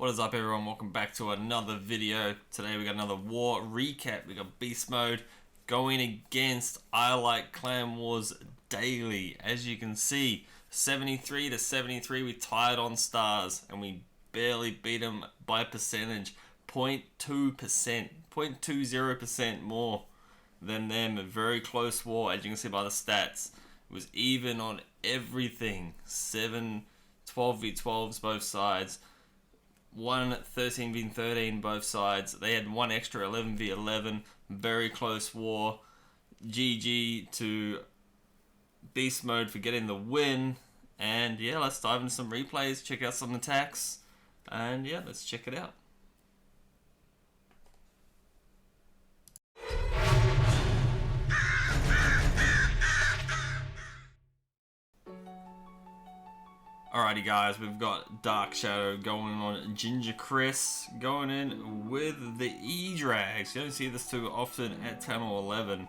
What is up, everyone? Welcome back to another video. Today we got another war recap. We got beast mode going against iLikeCWdaily. As you can see, 73 to 73, we tied on stars and we barely beat them by percentage, 0.2%, 0.20% more than them. A very close war, as you can see by the stats. It was even on everything. 12v12s both sides. 13v13 both sides. They had one extra 11v11. Very close war. GG to beast mode for getting the win. And yeah, let's dive into some replays, check out some attacks, and yeah, let's check it out. Alrighty guys, we've got Dark Shadow going on Ginger Chris, going in with the E-Drags. You don't see this too often at 10 or 11.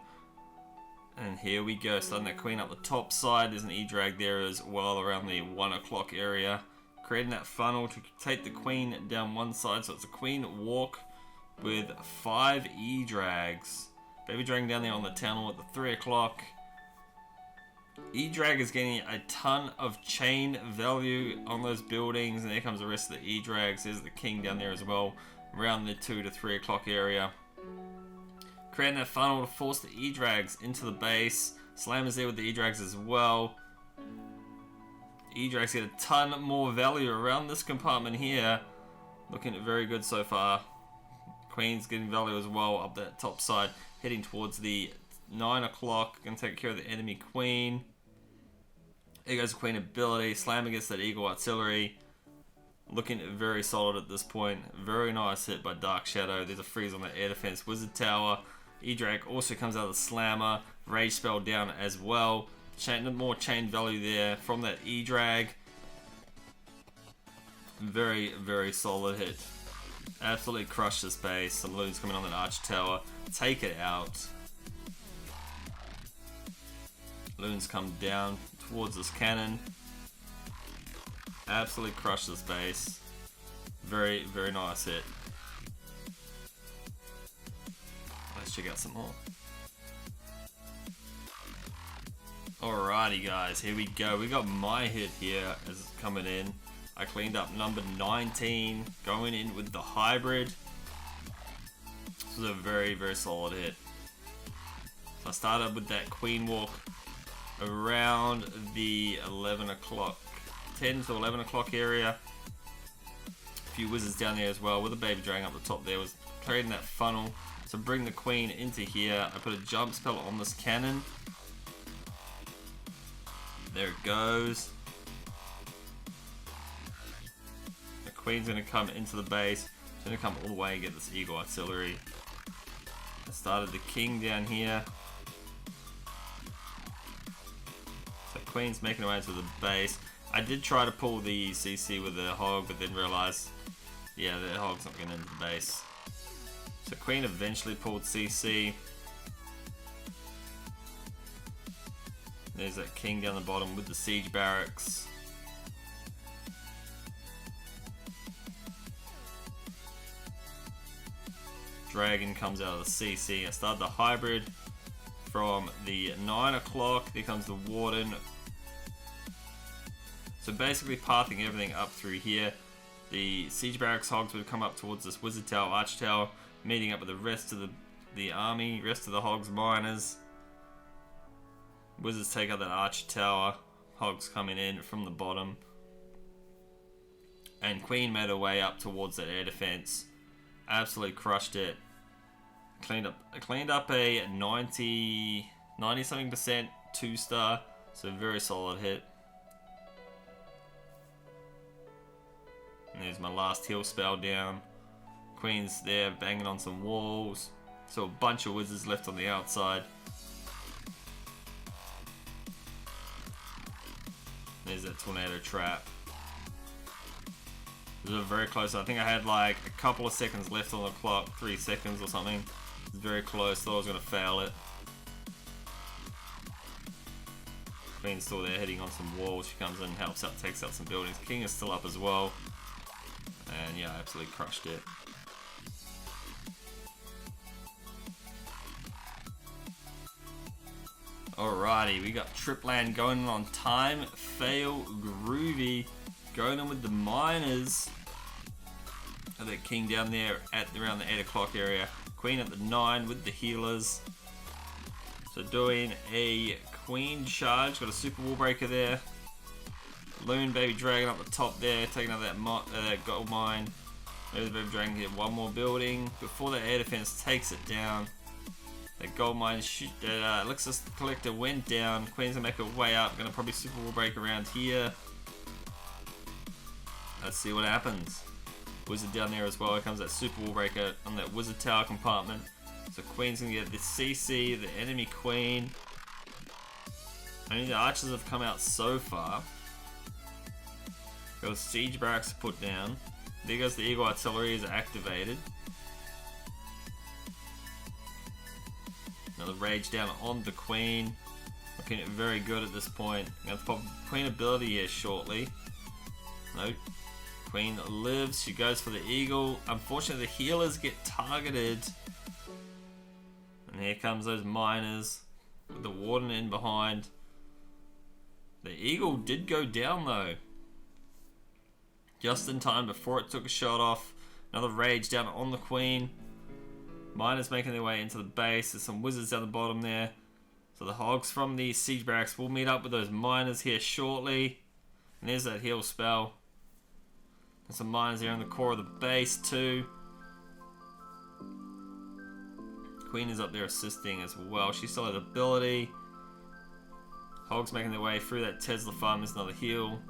And here we go, starting that queen up the top side. There's an E-Drag there as well around the 1 o'clock area. Creating that funnel to take the queen down one side, so it's a queen walk with 5 E-Drags. Baby dragging down there on the tunnel at the 3 o'clock. E-Drag is getting a ton of chain value on those buildings, and there comes the rest of the E-Drags. There's the king down there as well, around the 2 to 3 o'clock area. Creating that funnel to force the E-Drags into the base. Slammer's there with the E-Drags as well. E-Drags get a ton more value around this compartment here. Looking very good so far. Queen's getting value as well up that top side, heading towards the 9 o'clock, gonna take care of the enemy queen. There goes the queen ability. Slam against that eagle artillery. Looking very solid at this point. Very nice hit by Dark Shadow. There's a freeze on the air defense wizard tower. E-Drag also comes out of the slammer. Rage spell down as well. More chain value there from that E-Drag. Very, very solid hit. Absolutely crushed this base. Some loons coming on that arch tower. Take it out. Loons come down towards this cannon. Absolutely crushed this base. Very, very nice hit. Let's check out some more. Alrighty guys, here we go. We got my hit here as it's coming in. I cleaned up number 19, going in with the hybrid. This was a very, very solid hit. So I started with that queen walk around the 11 o'clock, 10 to 11 o'clock area. A few wizards down there as well, with a baby dragon up the top there. Was creating that funnel to bring the queen into here. I put a jump spell on this cannon. There it goes. The queen's going to come into the base. It's going to come all the way and get this eagle artillery. I started the king down here. Queen's making her way to the base. I did try to pull the CC with the hog, but then realized, yeah, the hog's not getting into the base. So Queen eventually pulled CC. There's that king down the bottom with the siege barracks. Dragon comes out of the CC. I started the hybrid from the 9 o'clock. There comes the warden. So basically pathing everything up through here. The siege barracks hogs would come up towards this wizard tower, arch tower, meeting up with the rest of the army, rest of the hogs, miners. Wizards take out that arch tower, hogs coming in from the bottom. And Queen made her way up towards that air defense. Absolutely crushed it. Cleaned up a 90 something percent 2-star, so very solid hit. And there's my last heal spell down. Queen's there banging on some walls. So a bunch of wizards left on the outside. There's that tornado trap. It was very close. I think I had like a couple of seconds left on the clock, 3 seconds or something. It was very close. Thought I was going to fail it. Queen's still there, hitting on some walls. She comes in, helps out, takes out some buildings. King is still up as well. And yeah, absolutely crushed it. Alrighty, we got Tripland going in on time. Fail Groovy going in with the miners. And the king down there at around the 8 o'clock area. Queen at the 9 with the healers. So doing a queen charge. Got a super wall breaker there. Loon Baby Dragon up the top there, taking out that gold mine. Maybe the Baby Dragon hit one more building before the air defense takes it down. That gold mine that Elixir Collector went down. Queen's gonna make her way up. Gonna probably super wall break around here. Let's see what happens. Wizard down there as well. Here comes that super wall breaker on that wizard tower compartment. So Queen's gonna get the CC, the enemy queen. Only the archers have come out so far. Got a siege barracks to put down. There goes the Eagle Artillery is activated. Another rage down on the Queen. Looking very good at this point. I'm going to pop Queen ability here shortly. No. Queen lives. She goes for the Eagle. Unfortunately, the healers get targeted. And here comes those miners with the Warden in behind. The Eagle did go down though. Just in time before it took a shot off. Another rage down on the Queen. Miners making their way into the base. There's some wizards down the bottom there. So the Hogs from the siege barracks will meet up with those miners here shortly. And there's that heal spell. There's some miners here in the core of the base too. Queen is up there assisting as well. She still has ability. Hogs making their way through that Tesla farm. There's another heal.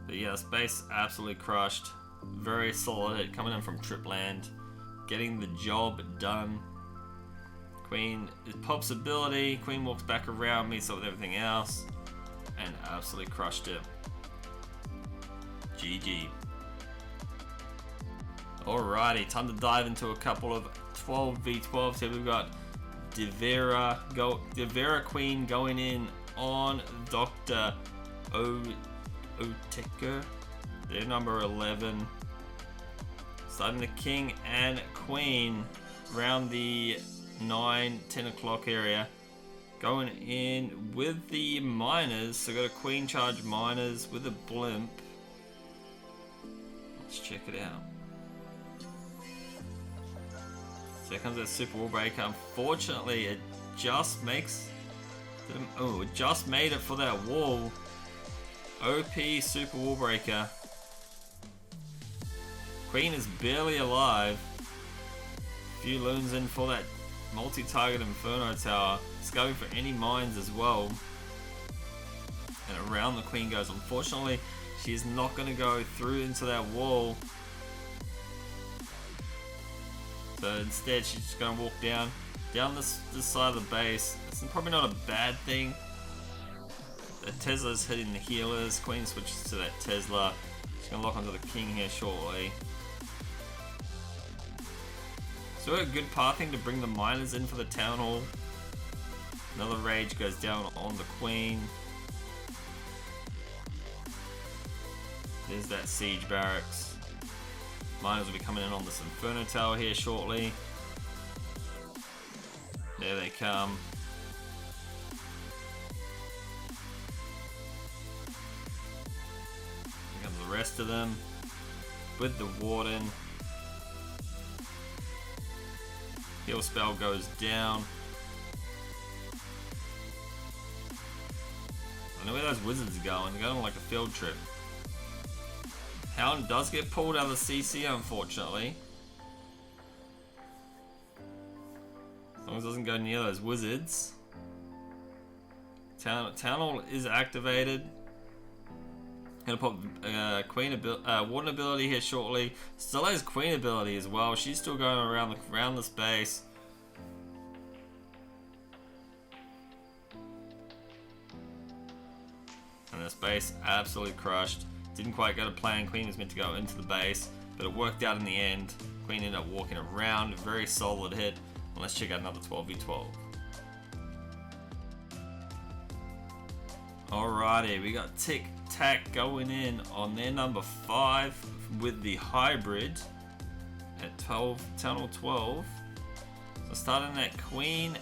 But yeah, this base absolutely crushed. Very solid hit coming in from Tripland. Getting the job done. Queen pops ability. Queen walks back around, meets up with everything else. And absolutely crushed it. GG. Alrighty, time to dive into a couple of 12v12s here. We've got Devera Queen going in on Dr. Oteker. They're number 11. Starting the King and Queen around the 9-10 o'clock area. Going in with the miners. So got a Queen charge miners with a Blimp. Let's check it out. So here comes that super wall breaker. Unfortunately, it just makes... Oh, it just made it for that wall. OP super wall breaker. Queen is barely alive. A few loons in for that multi-target Inferno Tower. It's going for any mines as well. And around the Queen goes. Unfortunately, she's not going to go through into that wall. So instead, she's just going to walk down this side of the base. It's probably not a bad thing. The Tesla's hitting the healers. Queen switches to that Tesla. She's going to lock onto the King here shortly. So a good pathing to bring the miners in for the Town Hall. Another rage goes down on the Queen. There's that siege barracks. Miners will be coming in on this Inferno Tower here shortly. There they come. Here comes the rest of them with the Warden. Heal spell goes down. I don't know where those wizards are going. They're going on like a field trip. Hound does get pulled out of the CC, unfortunately. As long as it doesn't go near those wizards. Town Hall is activated. Gonna pop Warden ability here shortly. Still has Queen ability as well. She's still going around this base. And this base absolutely crushed. Didn't quite go to plan. Queen was meant to go into the base, but it worked out in the end. Queen ended up walking around. Very solid hit. And let's check out another 12v12. Alrighty, we got Tic Tac going in on their number 5 with the hybrid at 12, Town Hall 12. So starting that queen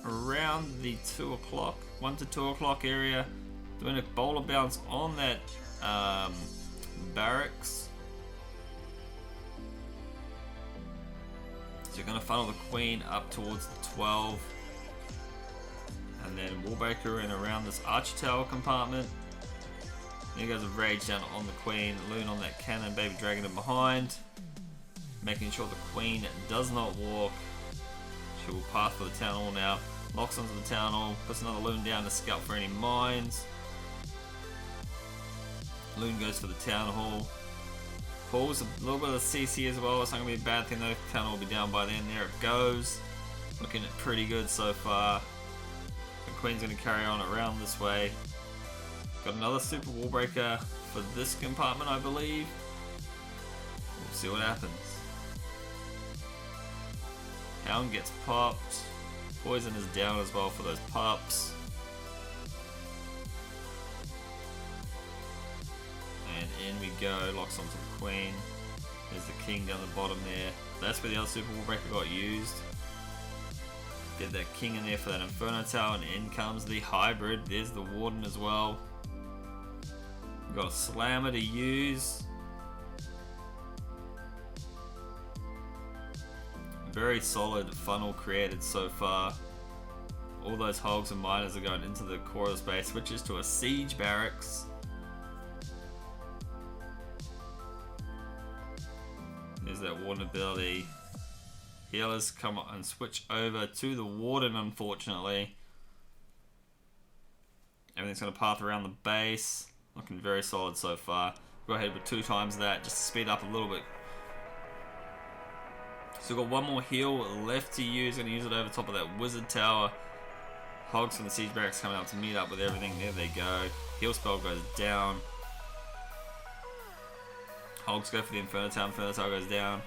around the 2 o'clock, 1 to 2 o'clock area, doing a bowler bounce on that barracks. So you're going to funnel the queen up towards the 12. And then Wallbreaker in around this archer tower compartment. Then he goes a rage down on the queen, loon on that cannon, baby dragon in behind. Making sure the queen does not walk. She will pass for the town hall now. Locks onto the town hall, puts another loon down to scout for any mines. Loon goes for the town hall. Pulls a little bit of CC as well. It's not going to be a bad thing though. Town hall will be down by then. There it goes. Looking pretty good so far. The queen's going to carry on around this way. Got another super wall breaker for this compartment, I believe. We'll see what happens. Hound gets popped. Poison is down as well for those pups. And in we go. Locks onto the queen. There's the king down the bottom there. That's where the other super wall breaker got used. Get that king in there for that inferno tower, and in comes the hybrid. There's the warden as well. We've got a slammer to use. Very solid funnel created so far. All those hogs and miners are going into the core of the space. Switches to a siege barracks. There's that warden ability. Healers come and switch over to the warden, unfortunately. Everything's going to path around the base. Looking very solid so far. Go ahead with 2 times that, just to speed up a little bit. So we've got one more heal left to use. Going to use it over top of that wizard tower. Hogs from the siege barracks coming up to meet up with everything. There they go. Heal spell goes down. Hogs go for the inferno tower. Inferno tower goes down.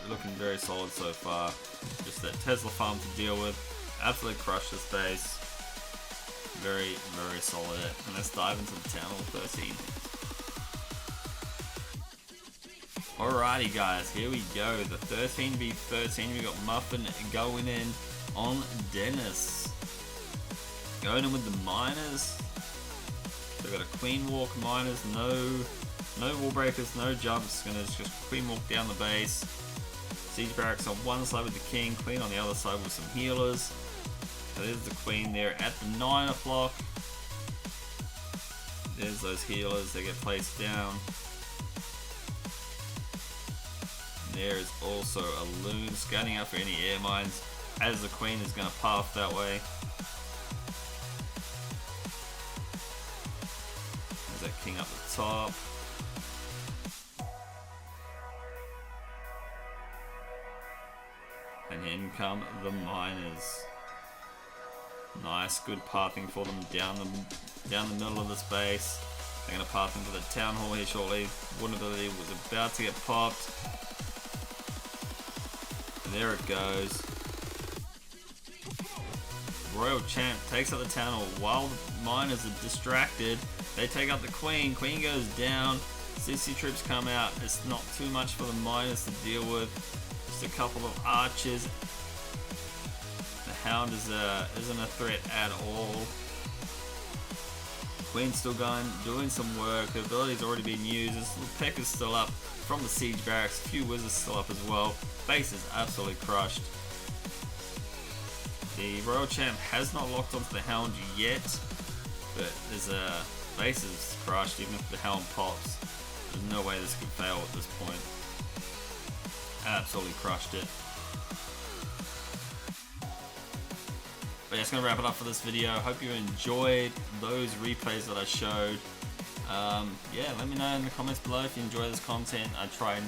Looking very solid so far. Just that Tesla farm to deal with. Absolutely crushed this base. Very, very solid. And let's dive into the town hall 13. Alrighty guys, here we go. The 13v13. We got Muffin going in on Dennis. Going in with the miners. So we've got a queen walk miners, no wall breakers, no jumps. Gonna just queen walk down the base. Siege barracks on one side with the king, queen on the other side with some healers. So there's the queen there at the 9 o'clock. There's those healers, they get placed down. There is also a loon scanning out for any air mines as the queen is going to path that way. There's that king up the top. And in come the miners. Nice, good pathing for them down the middle of the space. They're going to path into the town hall here shortly. Warden ability was about to get popped. And there it goes. Royal Champ takes out the town hall while the miners are distracted. They take out the queen. Queen goes down. CC troops come out. It's not too much for the miners to deal with. Just a couple of archers. The hound isn't a threat at all. Queen's still going, doing some work. Her ability's already been used. This little peck is still up from the siege barracks. A few wizards still up as well. Base is absolutely crushed. The Royal Champ has not locked onto the hound yet, but there's a base is crushed. Even if the hound pops, there's no way this could fail at this point. Absolutely crushed it. But yeah, it's going to wrap it up for this video. Hope you enjoyed those replays that I showed. Yeah, let me know in the comments below if you enjoy this content. I try and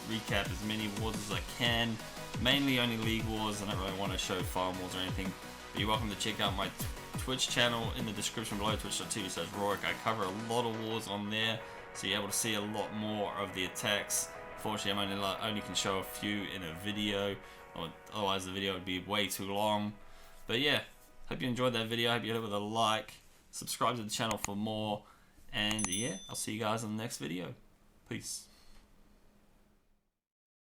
recap as many wars as I can. Mainly only League Wars. I don't really want to show Farm Wars or anything. But you're welcome to check out my Twitch channel in the description below, twitch.tv/Rorik. I cover a lot of wars on there, so you're able to see a lot more of the attacks. Fortunately, I only can show a few in a video, or otherwise the video would be way too long. But yeah, hope you enjoyed that video. Hope you hit it with a like. subscribe to the channel for more. And yeah, I'll see you guys in the next video. Peace.